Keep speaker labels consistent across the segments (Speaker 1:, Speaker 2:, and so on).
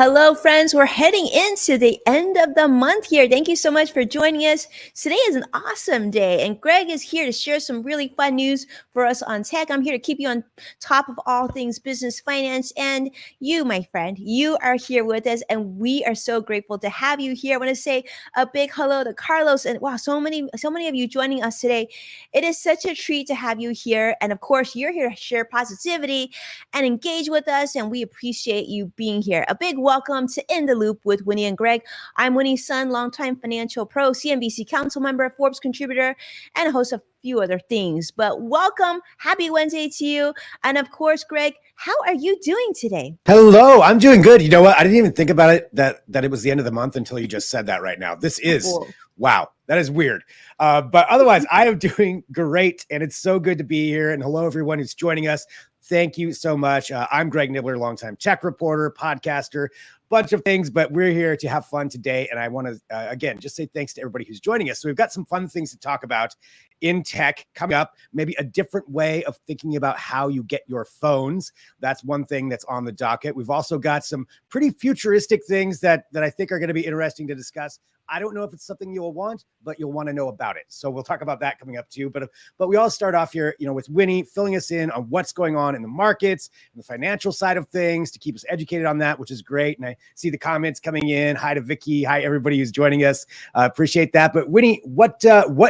Speaker 1: Hello, friends. We're heading into the end of the month here. Thank you so much for joining us. Today is an awesome day, and Greg is here to share some really fun news for us on tech. I'm here to keep you on top of all things business, finance, and you, my friend, you are here with us, and we are so grateful to have you here. I want to say a big hello to Carlos, and wow, so many of you joining us today. It is such a treat to have you here, and of course, you're here to share positivity and engage with us. And we appreciate you being here. A big welcome to In the Loop with Winnie and Greg. I'm Winnie's son, longtime financial pro, CNBC council member, Forbes contributor, and a host of few other things. But welcome. Happy Wednesday to you. And of course, Greg, how are you doing today?
Speaker 2: Hello, I'm doing good. You know what? I didn't even think about it that it was the end of the month until you just said that right now. This is, wow, that is weird. But otherwise, I am doing great. And it's so good to be here. And hello, everyone who's joining us. Thank you so much. I'm Greg Nibbler, longtime tech reporter, podcaster, bunch of things, but we're here to have fun today. And I want to, again, just say thanks to everybody who's joining us. So we've got some fun things to talk about in tech coming up, maybe a different way of thinking about how you get your phones. That's one thing that's on the docket. We've also got some pretty futuristic things that I think are going to be interesting to discuss. I don't know if it's something you'll want, but you'll want to know about it. So we'll talk about that coming up too. But we all start off here, with Winnie filling us in on what's going on in the markets and the financial side of things to keep us educated on that, which is great. And I see the comments coming in. Hi to Vicky. Hi, everybody who's joining us. Appreciate that. But Winnie, what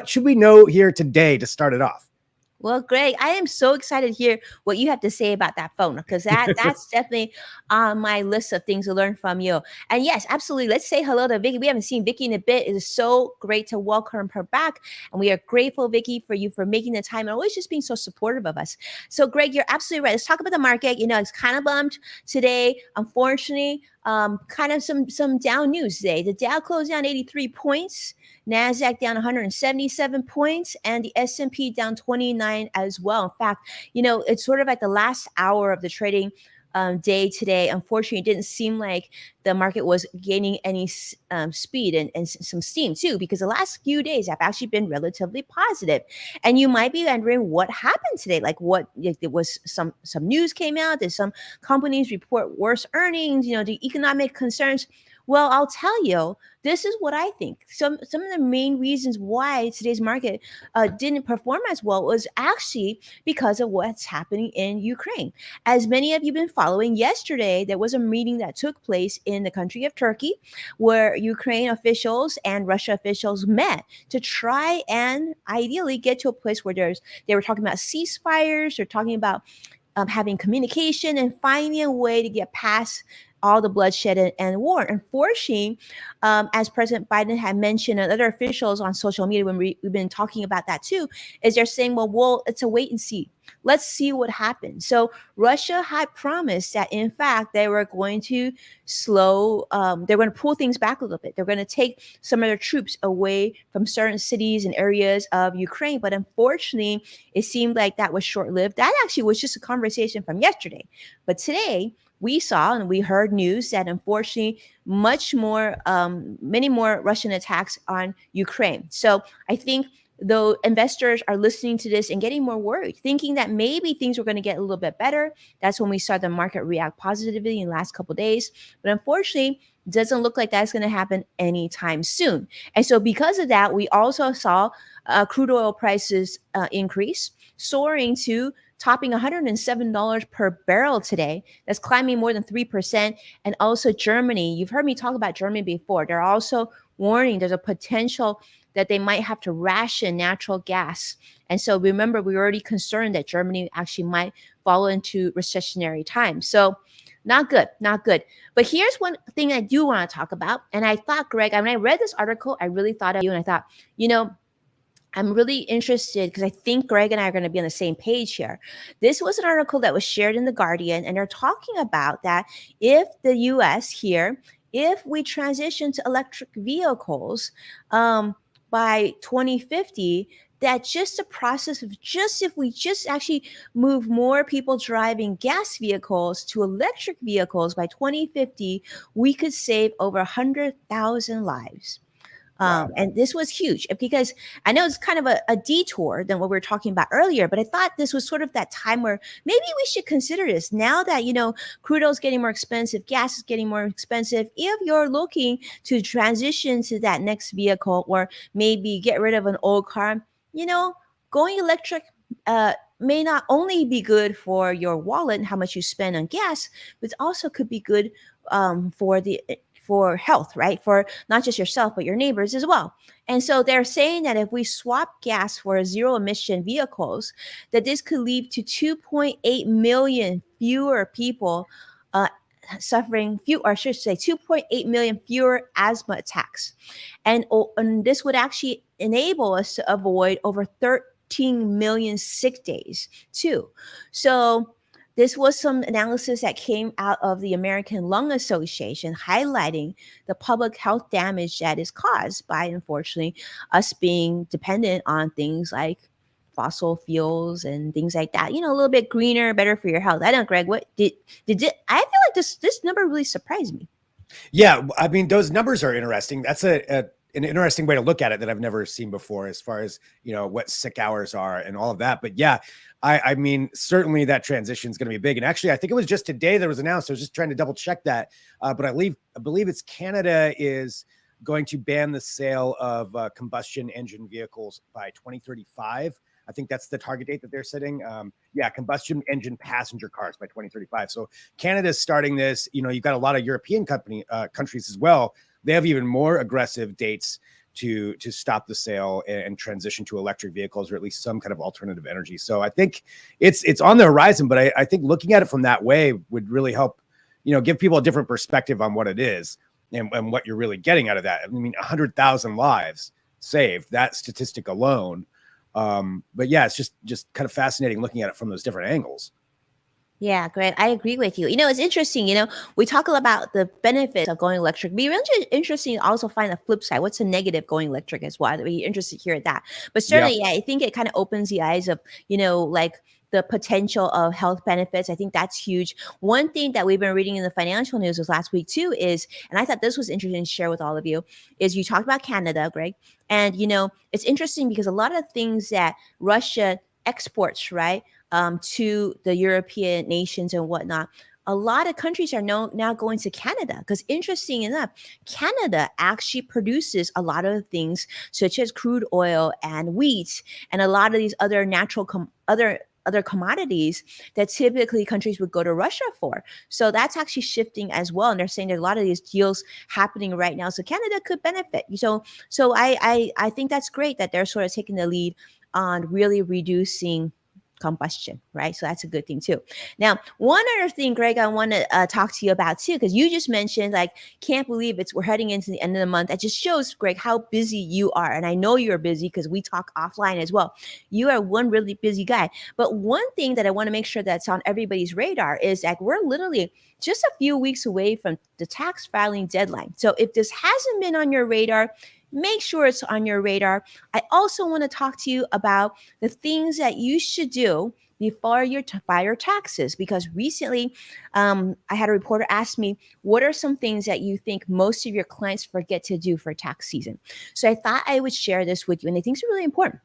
Speaker 2: should we know here today to start it off?
Speaker 1: Well, Greg, I am so excited to hear what you have to say about that phone, because that's definitely on my list of things to learn from you. And yes, absolutely. Let's say hello to Vicky. We haven't seen Vicky in a bit. It is so great to welcome her back. And we are grateful, Vicky, for you for making the time and always just being so supportive of us. So, Greg, you're absolutely right. Let's talk about the market. It's kind of bumped today, unfortunately. Kind of some down news today. The Dow closed down 83 points. NASDAQ down 177 points, and the S&P down 29 as well. In fact, it's sort of at the last hour of the trading day today. Unfortunately, it didn't seem like the market was gaining any speed and some steam too, because the last few days have actually been relatively positive. And you might be wondering what happened today. Like it was some news came out. Did some companies report worse earnings? The economic concerns. Well, I'll tell you, this is what I think. Some of the main reasons why today's market didn't perform as well was actually because of what's happening in Ukraine. As many of you have been following, yesterday there was a meeting that took place in the country of Turkey, where Ukraine officials and Russia officials met to try and ideally get to a place where they were talking about ceasefires. They're talking about having communication and finding a way to get past all the bloodshed and war. Unfortunately, as President Biden had mentioned, and other officials on social media, when we've been talking about that too, is they're saying, well, it's a wait and see. Let's see what happens. So Russia had promised that, in fact, they were going to they're going to pull things back a little bit. They're going to take some of their troops away from certain cities and areas of Ukraine. But unfortunately, it seemed like that was short-lived. That actually was just a conversation from yesterday. But today, we saw and we heard news that unfortunately many more Russian attacks on Ukraine. So I think though investors are listening to this and getting more worried, thinking that maybe things were going to get a little bit better. That's when we saw the market react positively in the last couple of days. But unfortunately, it doesn't look like that's going to happen anytime soon. And so because of that, we also saw crude oil prices increase, soaring to topping $107 per barrel today. That's climbing more than 3%. And also Germany, you've heard me talk about Germany before. They're also warning there's a potential that they might have to ration natural gas. And so remember, we were already concerned that Germany actually might fall into recessionary times. So not good. But here's one thing I do want to talk about. And I thought, Greg, when I read this article, I really thought of you, and I thought, I'm really interested because I think Greg and I are going to be on the same page here. This was an article that was shared in The Guardian, and they're talking about that if the U.S. here, if we transition to electric vehicles by 2050, that just the process of if we just actually move more people driving gas vehicles to electric vehicles by 2050, we could save over 100,000 lives.
Speaker 2: Wow.
Speaker 1: And this was huge because I know it's kind of a detour than what we were talking about earlier, but I thought this was sort of that time where maybe we should consider this now that, crude oil is getting more expensive, gas is getting more expensive. If you're looking to transition to that next vehicle or maybe get rid of an old car, you know, going electric may not only be good for your wallet and how much you spend on gas, but also could be good for health, right? For not just yourself, but your neighbors as well. And so they're saying that if we swap gas for zero emission vehicles, that this could lead to 2.8 million fewer people uh, suffering few, or I should say 2.8 million fewer asthma attacks. And this would actually enable us to avoid over 13 million sick days too. So this was some analysis that came out of the American Lung Association highlighting the public health damage that is caused by, unfortunately, us being dependent on things like fossil fuels and things like that. A little bit greener, better for your health. I don't know, Greg. What did it? I feel like this number really surprised me.
Speaker 2: Yeah, I mean, those numbers are interesting. That's an interesting way to look at it that I've never seen before, as far as what sick hours are and all of that. But yeah, I mean, certainly that transition is going to be big. And actually, I think it was just today that was announced. I was just trying to double check that, but I believe it's Canada is going to ban the sale of combustion engine vehicles by 2035. I think that's the target date that they're setting. Yeah, combustion engine passenger cars by 2035. So Canada's starting this. You've got a lot of European countries as well. They have even more aggressive dates to stop the sale and transition to electric vehicles, or at least some kind of alternative energy. So I think it's on the horizon, but I think looking at it from that way would really help, give people a different perspective on what it is and what you're really getting out of that. I mean, 100,000 lives saved, that statistic alone. But yeah, it's just kind of fascinating looking at it from those different angles.
Speaker 1: Yeah, great. I agree with you. It's interesting. We talk about the benefits of going electric. Be really interesting to also find the flip side. What's the negative going electric as well? I'd be interested to hear that. But
Speaker 2: Yeah.
Speaker 1: certainly, yeah, I think it kind of opens the eyes of, like the potential of health benefits. I think that's huge. One thing that we've been reading in the financial news was last week too is, and I thought this was interesting to share with all of you, is you talked about Canada, Greg. And, it's interesting because a lot of things that Russia exports, right? To the European nations and whatnot. A lot of countries are now going to Canada because, interesting enough, Canada actually produces a lot of things such as crude oil and wheat and a lot of these other other commodities that typically countries would go to Russia for. So that's actually shifting as well. And they're saying there's a lot of these deals happening right now. So Canada could benefit. So I think that's great that they're sort of taking the lead on really reducing combustion, right? So that's a good thing too. Now, one other thing, Greg, I want to talk to you about too, because you just mentioned like, can't believe we're heading into the end of the month. That just shows, Greg, how busy you are, and I know you're busy because we talk offline as well. You are one really busy guy. But one thing that I want to make sure that's on everybody's radar is that we're literally just a few weeks away from the tax filing deadline. So if this hasn't been on your radar, make sure it's on your radar. I also want to talk to you about the things that you should do before you file your taxes, because recently I had a reporter ask me, what are some things that you think most of your clients forget to do for tax season? So I thought I would share this with you, and I think it's really important.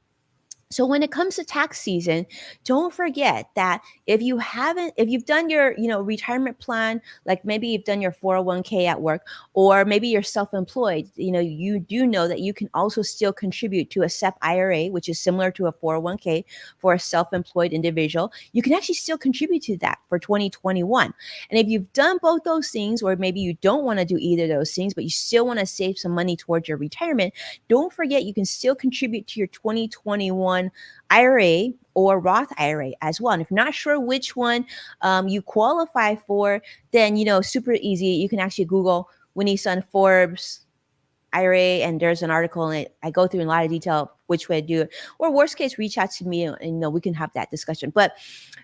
Speaker 1: So when it comes to tax season, don't forget that if you've done your, retirement plan, like maybe you've done your 401k at work, or maybe you're self-employed, you do know that you can also still contribute to a SEP IRA, which is similar to a 401k for a self-employed individual. You can actually still contribute to that for 2021. And if you've done both those things, or maybe you don't want to do either of those things, but you still want to save some money towards your retirement, don't forget you can still contribute to your 2021 IRA or Roth IRA as well. And if you're not sure which one you qualify for, then, super easy. You can actually Google Winnie Sun Forbes IRA, and there's an article in it. I go through in a lot of detail which way to do it. Or worst case, reach out to me and, we can have that discussion. But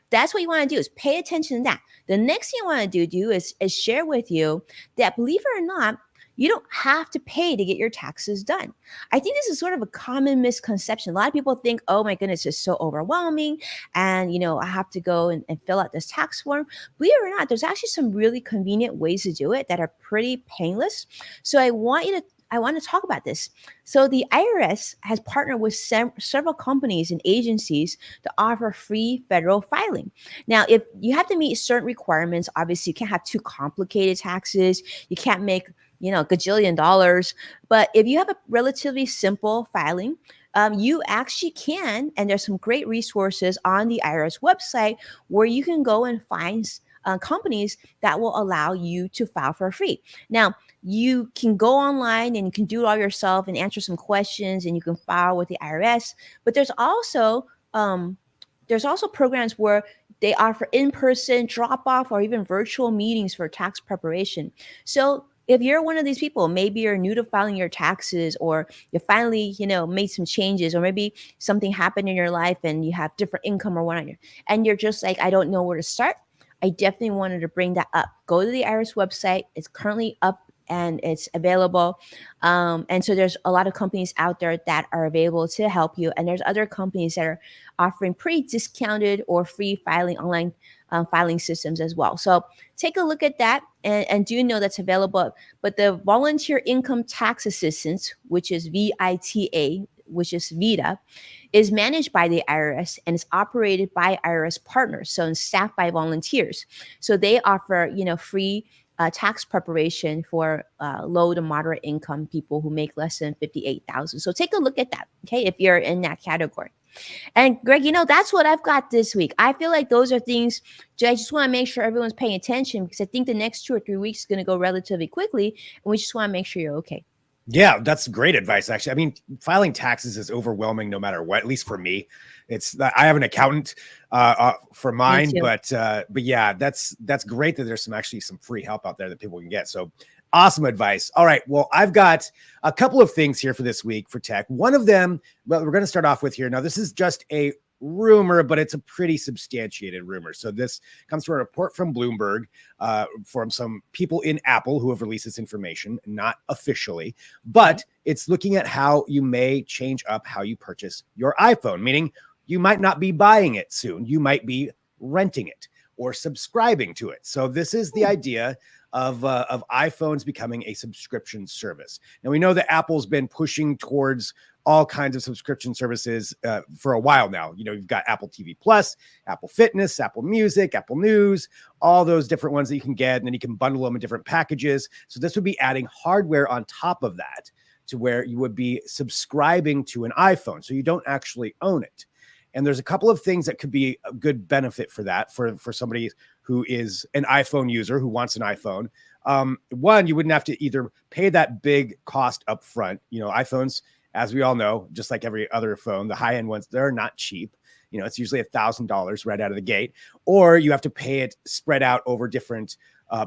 Speaker 1: that's what you want to do, is pay attention to that. The next thing you want to do is share with you that, believe it or not, you don't have to pay to get your taxes done. I think this is sort of a common misconception. A lot of people think, oh my goodness, it's so overwhelming. And, I have to go and fill out this tax form. Believe it or not, there's actually some really convenient ways to do it that are pretty painless. So I want you to I want to talk about this. So the IRS has partnered with several companies and agencies to offer free federal filing. Now, if you have to meet certain requirements, obviously you can't have too complicated taxes. You can't make gajillion dollars. But if you have a relatively simple filing, you actually can, and there's some great resources on the IRS website where you can go and find companies that will allow you to file for free. Now, you can go online and you can do it all yourself and answer some questions and you can file with the IRS. But there's also programs where they offer in-person drop-off or even virtual meetings for tax preparation. So if you're one of these people, maybe you're new to filing your taxes, or you finally, made some changes, or maybe something happened in your life and you have different income or whatnot, and you're just like, I don't know where to start. I definitely wanted to bring that up. Go to the IRS website. It's currently up and it's available. And so there's a lot of companies out there that are available to help you. And there's other companies that are offering pretty discounted or free filing online filing systems as well. So take a look at that, and do know that's available. But the Volunteer Income Tax Assistance, which is VITA, which is VITA, is managed by the IRS and is operated by IRS partners, so and staffed by volunteers. So they offer, free tax preparation for low to moderate income people who make less than 58,000. So take a look at that, okay, if you're in that category. And Greg, that's what I've got this week. I feel like those are things I just want to make sure everyone's paying attention, because I think the next 2 or 3 weeks is going to go relatively quickly, and we just want to make sure you're okay.
Speaker 2: Yeah, that's great advice, actually. I mean, filing taxes is overwhelming no matter what, at least for me. I have an accountant for mine, but yeah, that's great that there's some free help out there that people can get. So awesome advice. All right. Well, I've got a couple of things here for this week for tech. One of them, well, we're going to start off with here. Now, this is just a rumor, but it's a pretty substantiated rumor. So this comes from a report from Bloomberg, from some people in Apple who have released this information, not officially, but it's looking at how you may change up how you purchase your iPhone, meaning you might not be buying it soon. You might be renting it or subscribing to it. So this is the idea of iPhones becoming a subscription service. Now, we know that Apple's been pushing towards all kinds of subscription services for a while now. You've got Apple TV Plus, Apple Fitness, Apple Music, Apple News, all those different ones that you can get, and then you can bundle them in different packages. So this would be adding hardware on top of that to where you would be subscribing to an iPhone. So you don't actually own it. And there's a couple of things that could be a good benefit for that, for somebody who is an iPhone user who wants an iPhone. One, you wouldn't have to either pay that big cost up front. iPhones, as we all know, just like every other phone, the high-end ones, they're not cheap. It's usually $1,000 right out of the gate, or you have to pay it spread out over different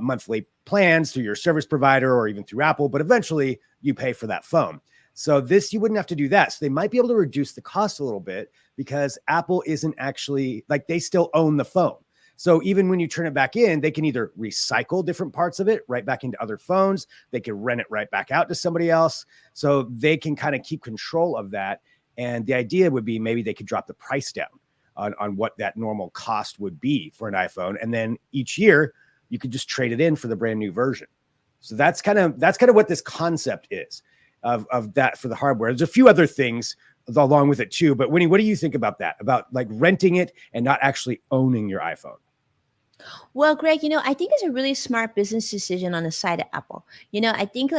Speaker 2: monthly plans through your service provider or even through Apple, but eventually you pay for that phone. So this, you wouldn't have to do that. So they might be able to reduce the cost a little bit because Apple isn't actually, like, they still own the phone. So even when you turn it back in, they can either recycle different parts of it right back into other phones. They can rent it right back out to somebody else. So they can kind of keep control of that. And the idea would be maybe they could drop the price down on what that normal cost would be for an iPhone. And then each year you could just trade it in for the brand new version. So that's kind of what this concept is of that for the hardware. There's a few other things along with it too. But Winnie, what do you think about that? About like renting it and not actually owning your iPhone?
Speaker 1: Well, Greg, I think it's a really smart business decision on the side of Apple. I think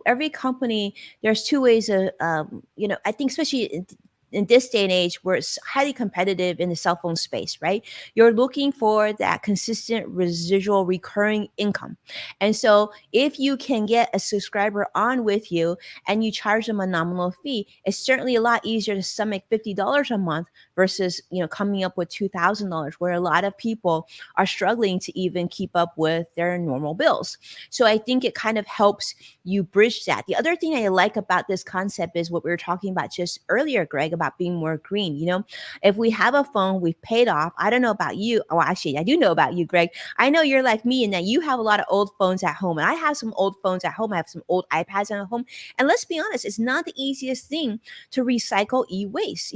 Speaker 1: every company, there's two ways of, I think especially in this day and age where it's highly competitive in the cell phone space, right? You're looking for that consistent residual recurring income. And so if you can get a subscriber on with you and you charge them a nominal fee, it's certainly a lot easier to stomach $50 a month versus, coming up with $2,000, where a lot of people are struggling to even keep up with their normal bills. So I think it kind of helps you bridge that. The other thing I like about this concept is what we were talking about just earlier, Greg, about being more green. If we have a phone we've paid off, I don't know about you. Well, actually, I do know about you, Greg. I know you're like me in that you have a lot of old phones at home, and I have some old phones at home. I have some old iPads at home. And let's be honest, it's not the easiest thing to recycle e-waste.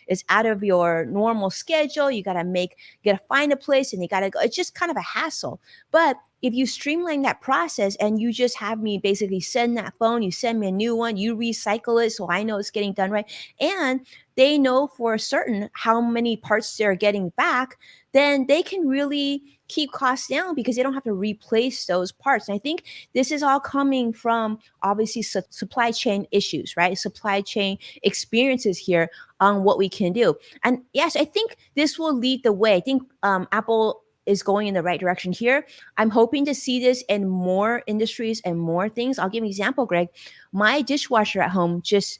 Speaker 1: It's out of your normal schedule. You gotta find a place and you gotta go. It's just kind of a hassle. But if you streamline that process and you just have me basically send that phone, you send me a new one, you recycle it so I know it's getting done right. And they know for certain how many parts they're getting back, then they can really keep costs down because they don't have to replace those parts. And I think this is all coming from obviously supply chain issues, right? Supply chain experiences here on what we can do. And yes, I think this will lead the way. I think Apple is going in the right direction here. I'm hoping to see this in more industries and more things. I'll give you an example, Greg. My dishwasher at home just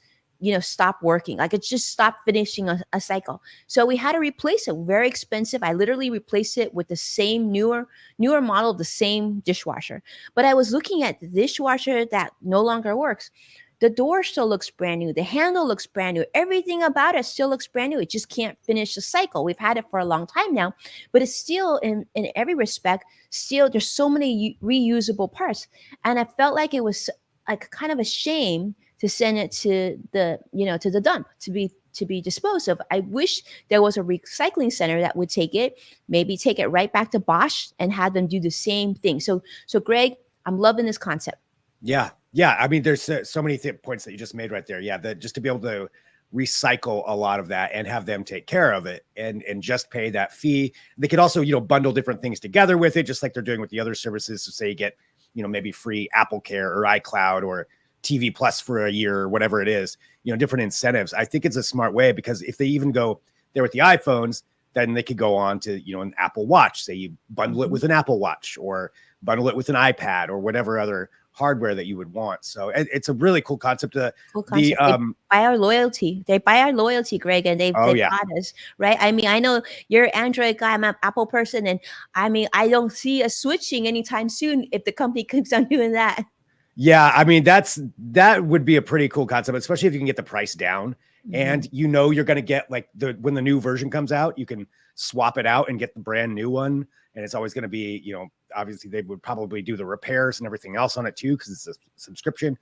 Speaker 1: stopped working. Like it just stopped finishing a cycle. So we had to replace it. Very expensive. I literally replaced it with the same newer model of the same dishwasher. But I was looking at the dishwasher that no longer works. The door still looks brand new. The handle looks brand new. Everything about it still looks brand new. It just can't finish the cycle. We've had it for a long time now, but it's still in every respect, still there's so many reusable parts. And I felt like it was like kind of a shame to send it to the dump to be disposed of. I wish there was a recycling center that would maybe take it right back to Bosch and have them do the same thing. So Greg, I'm loving this concept.
Speaker 2: Yeah. Yeah. I mean, there's so many points that you just made right there. Yeah. That just to be able to recycle a lot of that and have them take care of it and just pay that fee. They could also, bundle different things together with it, just like they're doing with the other services. So say you get, maybe free Apple Care or iCloud or TV Plus for a year or whatever it is, different incentives. I think it's a smart way because if they even go there with the iPhones, then they could go on to, an Apple Watch. Say you bundle it with an Apple Watch or bundle it with an iPad or whatever other hardware that you would want. So it's a really cool concept.
Speaker 1: Cool concept. They buy our loyalty. They buy our loyalty, Greg, and they bought us, right? I mean, I know you're an Android guy. I'm an Apple person. And I mean, I don't see us switching anytime soon if the company keeps on doing that.
Speaker 2: Yeah, I mean, that would be a pretty cool concept, especially if you can get the price down and you're going to get like when the new version comes out, you can swap it out and get the brand new one. And it's always going to be, obviously they would probably do the repairs and everything else on it too, because it's a subscription.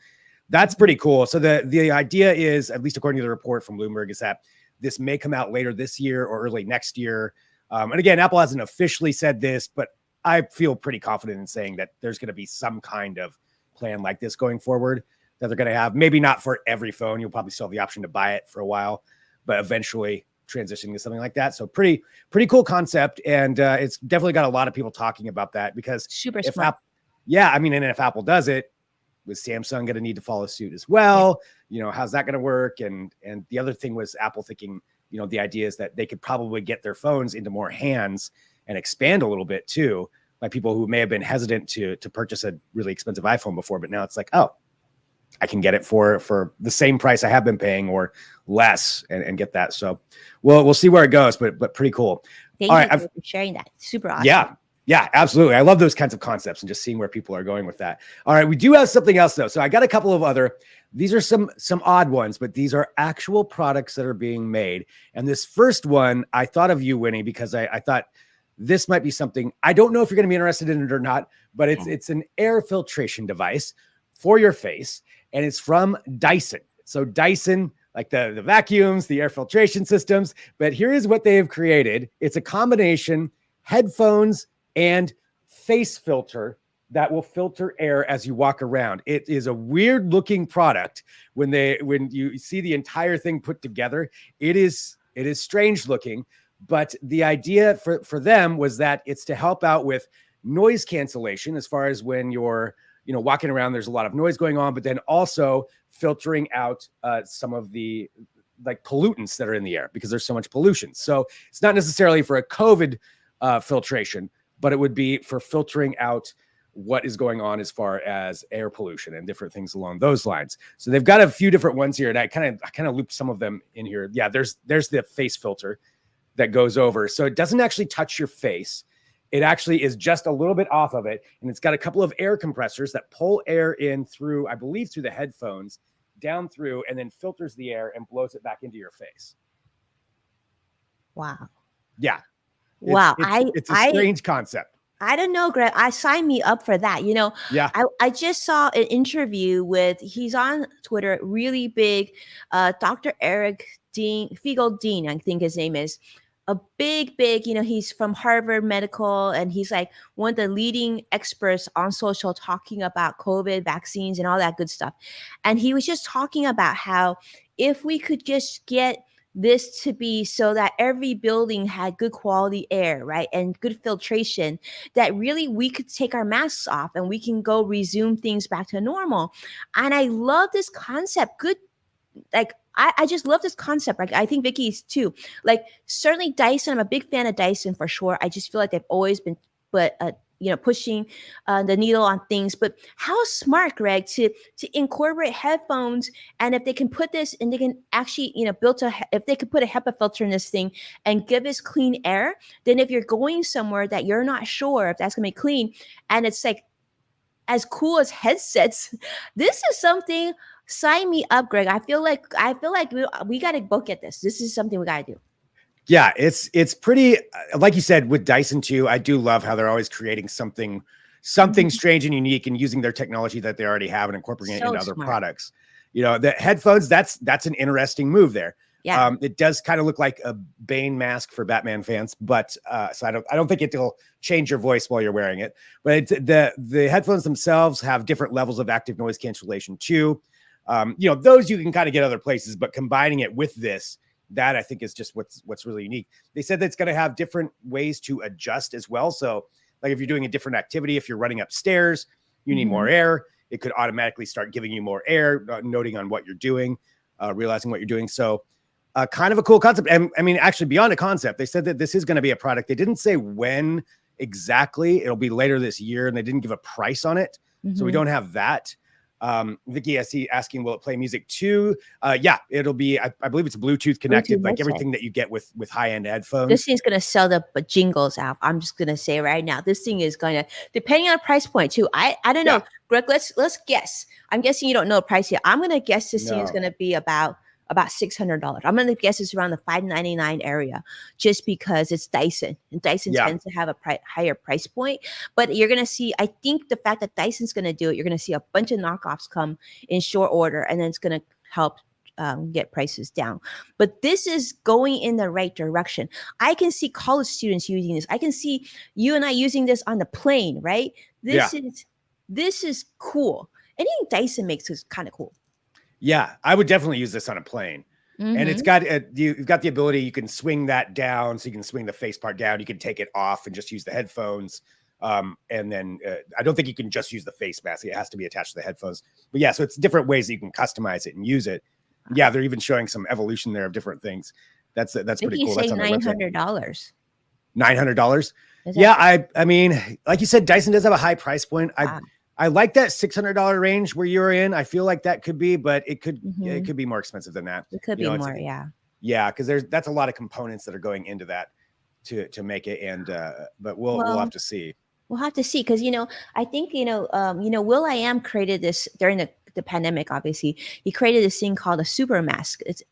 Speaker 2: That's pretty cool. So the idea is, at least according to the report from Bloomberg, is that this may come out later this year or early next year. And again, Apple hasn't officially said this, but I feel pretty confident in saying that there's going to be some kind of plan like this going forward that they're going to have. Maybe not for every phone. You'll probably still have the option to buy it for a while, but eventually transitioning to something like that. So pretty cool concept. And it's definitely got a lot of people talking about that because
Speaker 1: super smart.
Speaker 2: And if Apple does it, was Samsung going to need to follow suit as well? Yeah. How's that going to work? And the other thing was Apple thinking, the idea is that they could probably get their phones into more hands and expand a little bit too, by people who may have been hesitant to purchase a really expensive iPhone before, but now it's like, oh, I can get it for the same price I have been paying or less and get that. So we'll see where it goes, but pretty cool.
Speaker 1: Thank you for sharing that. Super awesome.
Speaker 2: Yeah, absolutely. I love those kinds of concepts and just seeing where people are going with that. All right, we do have something else though. So I got a couple of these are some odd ones, but these are actual products that are being made. And this first one, I thought of you, Winnie, because I thought this might be something. I don't know if you're going to be interested in it or not, but it's an air filtration device for your face, and it's from Dyson. So Dyson, like the vacuums, the air filtration systems, but here is what they have created. It's a combination headphones and face filter that will filter air as you walk around. It is a weird looking product when you see the entire thing put together. It is strange looking. But the idea for them was that it's to help out with noise cancellation as far as when you're, walking around, there's a lot of noise going on, but then also filtering out some of the like pollutants that are in the air because there's so much pollution. So it's not necessarily for a COVID filtration, but it would be for filtering out what is going on as far as air pollution and different things along those lines. So they've got a few different ones here, and I kind of looped some of them in here. Yeah, there's the face filter that goes over. So it doesn't actually touch your face. It actually is just a little bit off of it. And it's got a couple of air compressors that pull air in through, I believe, through the headphones, down through, and then filters the air and blows it back into your face.
Speaker 1: Wow.
Speaker 2: Yeah.
Speaker 1: Wow.
Speaker 2: It's a strange concept.
Speaker 1: I don't know, Greg. I signed me up for that.
Speaker 2: Yeah.
Speaker 1: I just saw an interview he's on Twitter, really big, Dr. Eric Dean, I think his name is. A big, he's from Harvard Medical, and he's like one of the leading experts on social talking about COVID vaccines and all that good stuff. And he was just talking about how if we could just get this to be so that every building had good quality air, right, and good filtration, that really we could take our masks off and we can go resume things back to normal. And I love this concept. Good, like I just love this concept. Like I think Vicky's too. Like certainly Dyson, I'm a big fan of Dyson for sure. I just feel like they've always been, but pushing the needle on things. But how smart, Greg, to incorporate headphones, and if they can put this, and they can actually if they could put a HEPA filter in this thing and give us clean air, then if you're going somewhere that you're not sure if that's gonna be clean, and it's like as cool as headsets, this is something. Sign me up, Greg. I feel like we got to book at this. This is something we got to do.
Speaker 2: Yeah, it's pretty, like you said, with Dyson too. I do love how they're always creating something strange and unique, and using their technology that they already have and incorporating it into other products. The headphones, that's an interesting move there.
Speaker 1: Yeah.
Speaker 2: It does kind of look like a Bane mask for Batman fans, but so I don't think it'll change your voice while you're wearing it. But the headphones themselves have different levels of active noise cancellation too. Those you can kind of get other places, but combining it with this, that I think is just what's really unique. They said that it's going to have different ways to adjust as well. So like if you're doing a different activity, if you're running upstairs, you need more air, it could automatically start giving you more air, noting on what you're doing, realizing what you're doing. So kind of a cool concept. And I mean, actually beyond a concept, they said that this is going to be a product. They didn't say when exactly. It'll be later this year, and they didn't give a price on it. So we don't have that. Vicky, I see asking, will it play music too? Yeah, it'll be, I believe it's Bluetooth connected, like everything that you get with high-end headphones.
Speaker 1: This thing's going to sell the jingles out. I'm just going to say right now, this thing is going to, depending on the price point too. I don't know. Greg, let's guess. I'm guessing you don't know the price yet. I'm going to guess this thing is going to be about $600. I'm going to guess it's around the $599 area, just because it's Dyson, and Dyson tends to have a higher price point. But you're going to see, I think the fact that Dyson's going to do it, you're going to see a bunch of knockoffs come in short order, and then it's going to help get prices down. But this is going in the right direction. I can see college students using this. I can see you and I using this on the plane, right? This is cool. Anything Dyson makes is kind of cool.
Speaker 2: Yeah, I would definitely use this on a plane. And it's got you've got the ability, you can swing that down, so you can swing the face part down. You can take it off and just use the headphones. And then I don't think you can just use the face mask. It has to be attached to the headphones. But yeah, so it's different ways that you can customize it and use it. Yeah, they're even showing some evolution there of different things. That's pretty cool. That's on
Speaker 1: $900.
Speaker 2: $900. Yeah, I mean, like you said, Dyson does have a high price point. I like that $600 range where you're in. I feel like that could be, but it could be more expensive than that.
Speaker 1: It could be more,
Speaker 2: yeah, because that's a lot of components that are going into that to make it. And but we'll have to see.
Speaker 1: We'll have to see, because I think Will.i.am created this during the pandemic. Obviously, he created this thing called a super mask. It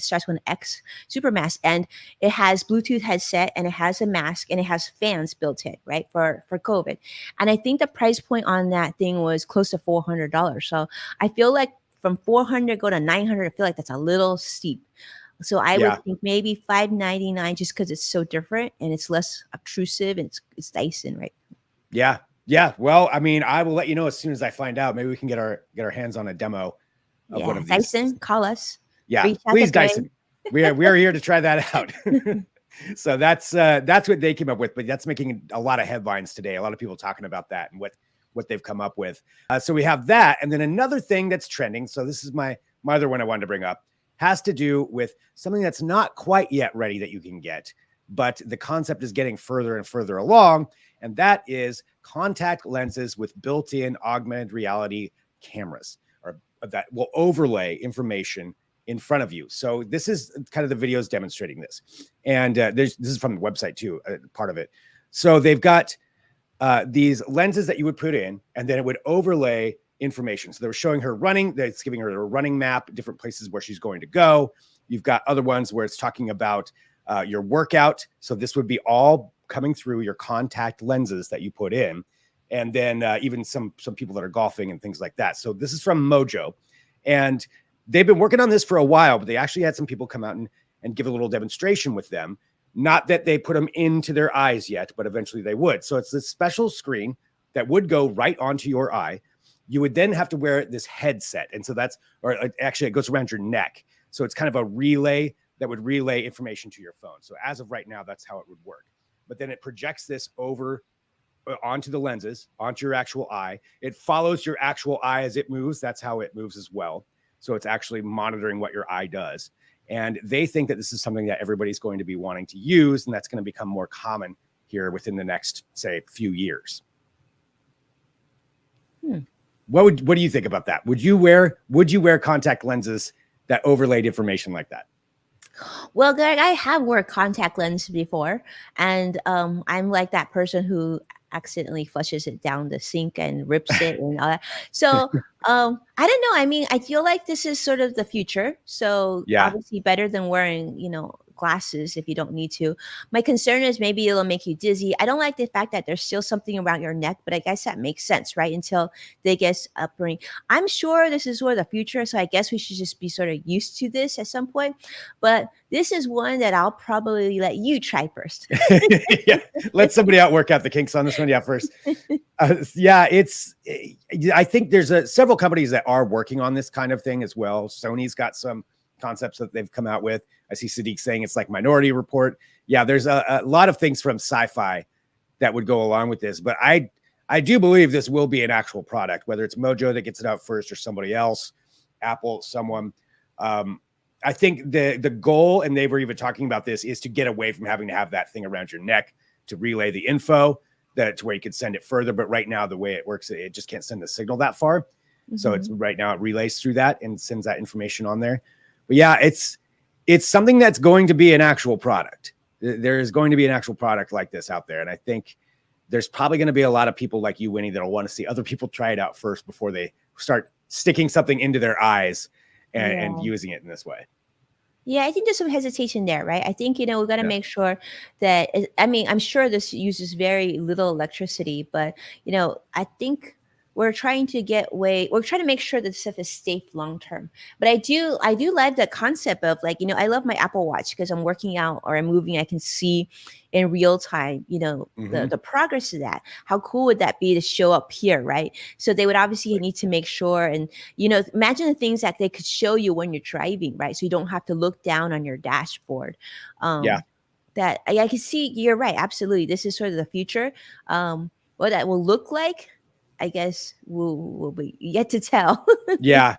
Speaker 1: starts with an X, super mask, and it has Bluetooth headset, and it has a mask, and it has fans built in, right, for COVID. And I think the price point on that thing was close to $400. So I feel like from $400 go to $900. I feel like that's a little steep. So I would think maybe $599, just because it's so different and it's less obtrusive, and it's Dyson, right?
Speaker 2: Yeah. Yeah. Well, I mean, I will let you know as soon as I find out. Maybe we can get our hands on a demo of one of these.
Speaker 1: Dyson, call us.
Speaker 2: Yeah, please, Dyson. We are here to try that out. So that's what they came up with, but that's making a lot of headlines today. A lot of people talking about that and what they've come up with. So we have that, and then another thing that's trending. So this is my other one I wanted to bring up, has to do with something that's not quite yet ready that you can get, but the concept is getting further and further along, and that is contact lenses with built-in augmented reality cameras, or that will overlay information in front of you. So this is kind of the videos demonstrating this, and this is from the website too, part of it. So they've got these lenses that you would put in, and then it would overlay information. So they were showing her running, that's giving her a running map, different places where she's going to go. You've got other ones where it's talking about your workout. So this would be all coming through your contact lenses that you put in. And then even some people that are golfing and things like that. So this is from Mojo. And they've been working on this for a while, but they actually had some people come out and give a little demonstration with them. Not that they put them into their eyes yet, but eventually they would. So it's this special screen that would go right onto your eye. You would then have to wear this headset. And so or actually it goes around your neck. So it's kind of a relay that would relay information to your phone. So as of right now, that's how it would work. But then it projects this over onto the lenses, onto your actual eye. It follows your actual eye as it moves. That's how it moves as well. So it's actually monitoring what your eye does. And they think that this is something that everybody's going to be wanting to use, and that's going to become more common here within the next, say, few years. What do you think about that? Would you wear contact lenses that overlaid information like that?
Speaker 1: Well, Greg, I have worn contact lens before, and I'm like that person who accidentally flushes it down the sink and rips it and all that. So I don't know. I mean, I feel like this is sort of the future. So
Speaker 2: Yeah.
Speaker 1: obviously better than wearing, glasses if you don't need to. My concern is maybe it'll make you dizzy. I don't like the fact that there's still something around your neck, but I guess that makes sense, right? Until they get upbringing. I'm sure this is sort of the future, so I guess we should just be sort of used to this at some point. But this is one that I'll probably let you try first.
Speaker 2: Yeah, let somebody out work out the kinks on this one. Yeah, first. I think there's several companies that are working on this kind of thing as well. Sony's got some concepts that they've come out with. I see Sadiq saying it's like Minority Report. Yeah, there's a lot of things from sci-fi that would go along with this, but I do believe this will be an actual product, whether it's Mojo that gets it out first or somebody else, Apple, someone. I think the goal, and they were even talking about this, is to get away from having to have that thing around your neck to relay the info, to where you could send it further. But right now, the way it works, it just can't send the signal that far. Mm-hmm. So it's right now it relays through that and sends that information on there. But yeah, it's something that's going to be an actual product. There is going to be an actual product like this out there. And I think there's probably going to be a lot of people like you, Winnie, that'll want to see other people try it out first before they start sticking something into their eyes and using it in this way.
Speaker 1: Yeah, I think there's some hesitation there, right? I think, we got to make sure that, I'm sure this uses very little electricity, but, I think we're trying to make sure that the stuff is safe long term. But I do like the concept of, like, I love my Apple Watch because I'm working out or I'm moving. I can see in real time, the progress of that. How cool would that be to show up here, right? So they would obviously need to make sure, and imagine the things that they could show you when you're driving, right? So you don't have to look down on your dashboard. That I can see. You're right, absolutely. This is sort of the future. What that will look like, I guess we'll be yet to tell.
Speaker 2: Yeah.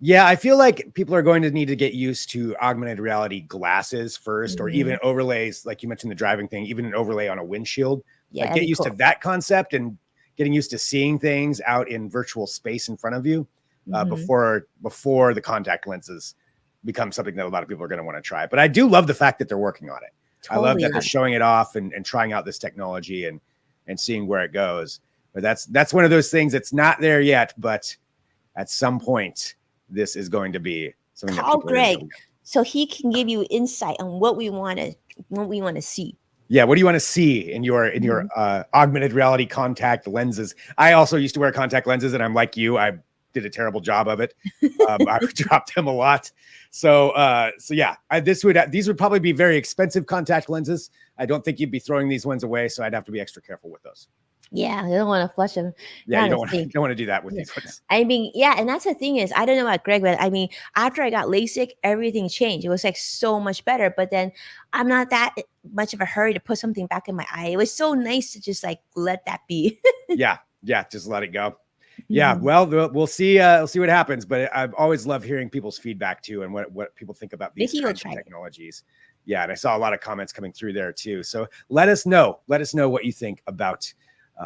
Speaker 2: I feel like people are going to need to get used to augmented reality glasses first, or even overlays, like you mentioned the driving thing, even an overlay on a windshield. Yeah, like get used to that concept and getting used to seeing things out in virtual space in front of you before the contact lenses become something that a lot of people are going to want to try. But I do love the fact that they're working on it. Totally. I love that they're showing it off and trying out this technology and seeing where it goes. But that's one of those things that's not there yet, but at some point this is going to be something.
Speaker 1: Call Greg so he can give you insight on what we want to see.
Speaker 2: Yeah, what do you want to see in your augmented reality contact lenses? I also used to wear contact lenses, and I'm like you, I did a terrible job of it. I would drop them a lot. So yeah, these would probably be very expensive contact lenses. I don't think you'd be throwing these ones away, so I'd have to be extra careful with those.
Speaker 1: Yeah, you don't want to flush them.
Speaker 2: Yeah, you don't want to do that with these ones.
Speaker 1: I mean, yeah, and that's the thing is, I don't know about Greg, but I mean, after I got LASIK, everything changed. It was like so much better. But then I'm not that much of a hurry to put something back in my eye. It was so nice to just like let that be.
Speaker 2: Yeah, just let it go. Yeah, well, we'll see. We'll see what happens. But I've always loved hearing people's feedback too, and what people think about these kinds of technologies. Yeah, and I saw a lot of comments coming through there too. So let us know. Let us know what you think about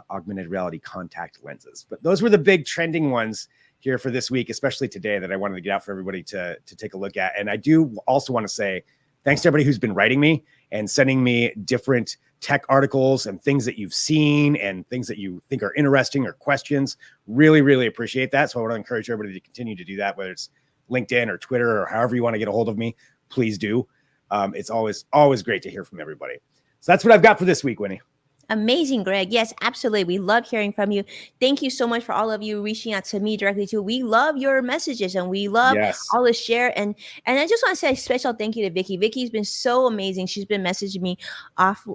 Speaker 2: augmented reality contact lenses. But those were the big trending ones here for this week, especially today, that I wanted to get out for everybody to take a look at. And I do also want to say thanks to everybody who's been writing me and sending me different tech articles and things that you've seen and things that you think are interesting or questions. Really, really appreciate that. So I want to encourage everybody to continue to do that, whether it's LinkedIn or Twitter or however you want to get a hold of me, please do. It's always great to hear from everybody. So that's what I've got for this week, Winnie.
Speaker 1: Amazing, Greg. Yes, absolutely. We love hearing from you. Thank you so much for all of you reaching out to me directly too. We love your messages and we love
Speaker 2: Yes.
Speaker 1: all the share. And I just want to say a special thank you to Vicky. Vicky's been so amazing. She's been messaging me off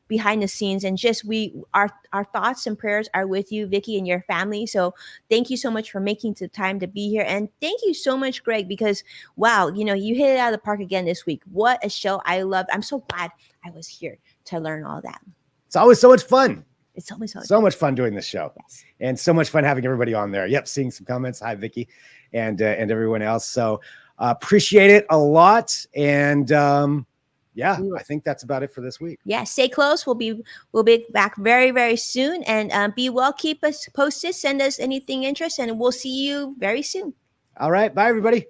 Speaker 1: behind the scenes, and just our thoughts and prayers are with you, Vicky, and your family. So thank you so much for making the time to be here. And thank you so much, Greg, because wow, you hit it out of the park again this week. What a show. I loved. I'm so glad I was here to learn all that.
Speaker 2: It's always so much fun.
Speaker 1: It's always
Speaker 2: so much fun doing this show.
Speaker 1: Yes.
Speaker 2: And so much fun having everybody on there. Yep, seeing some comments. Hi, Vicky, and everyone else. So appreciate it a lot. And yeah, I think that's about it for this week.
Speaker 1: Yeah, stay close. We'll be back very, very soon. And be well. Keep us posted. Send us anything interesting, and we'll see you very soon.
Speaker 2: All right. Bye, everybody.